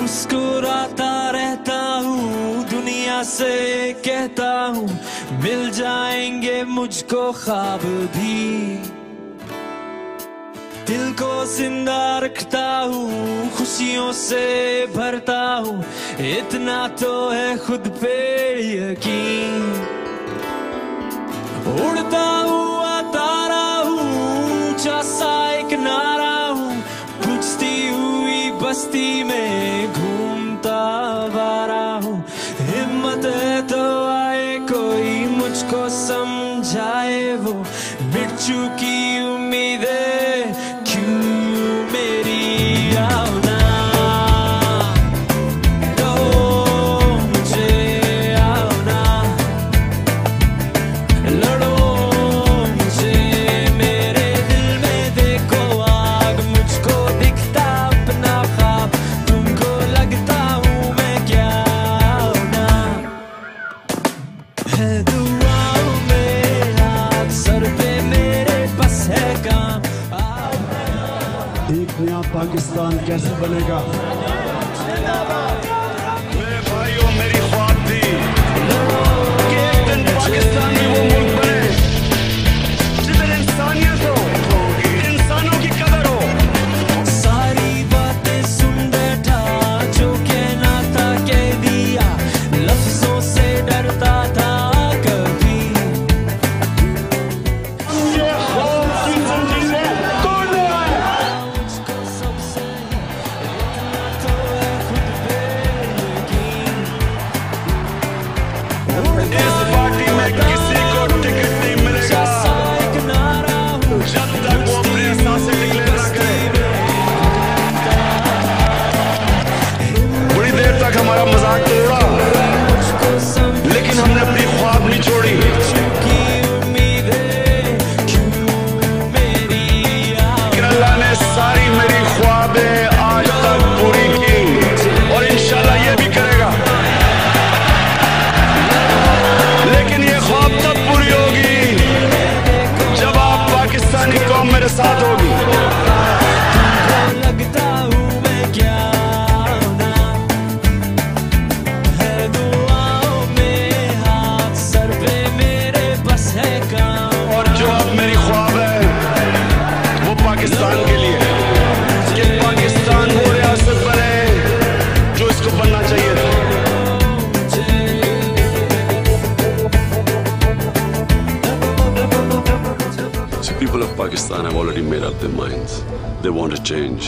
मुस्कुराता रहता हूँ, दुनिया से कहता हूँ मिल जाएंगे मुझको ख्वाब भी। दिल को जिंदा रखता हूँ, खुशियों से भरता हूँ, इतना तो है खुद पे यकीन। उड़ता हुआ तारा हूँ, ऊंचा सा एक नारा हूँ, बुझती हुई बस्ती में घूमता वारा हूँ। हिम्मत है तो आए कोई मुझको समझाए, वो मिट चुकी उम्मीदें क्यों मेरी आवना। तो मुझे आवना, लड़ो मुझे, मेरे दिल में देखो आग, मुझको दिखता अपना ख्वाब, तुमको लगता हूँ मैं क्या ना। है दुआओं में हाथ सर पे मेरे बस है काम। एक नया पाकिस्तान कैसे बनेगा? मेरे भाइयों, मेरी ख्वाब थी कि एक दिन पाकिस्तान में वो मुल्क बने जिधर इंसानियत हो, इंसानों की कदर हो। सारी बातें सुन बैठा, जो कहना था कह दिया, लफ्जों से डरता था कभी। ये ख्वाब की जंजीरें तोड़ने आए। मुझको सबसे इतना तो है खुद पे यकीन। इस पार्टी में किसी को टिकट नहीं मिलेगा जैसा एक नारा हूँ, जब तक वो अपने सांसें डिक्लेयर ना करे। बड़ी देर तक हमारा मजाक तो उड़ा, मुझको समझ लेकिन हमने अपनी ख्वाब नहीं छोड़ी। चुकी उम्मीदें क्यों मेरी लेकिन अल्लाह ने सारी मेरी ख्वाबें आज तक पूरी की और इंशाल्लाह ये भी करेगा। लेकिन ये ख्वाब तब पूरी होगी जब आप पाकिस्तानी कौम मेरे साथ होगी। लगता हूँ मैं क्या ना। है दुआओं में हाथ सर पे मेरे बस है काम। और जो अब मेरी ख्वाब है वो पाकिस्तान के लिए है कि पाकिस्तान वो रियासत बने जो इसको बनना चाहिए था। So people of Pakistan have already made up their minds. They want to change.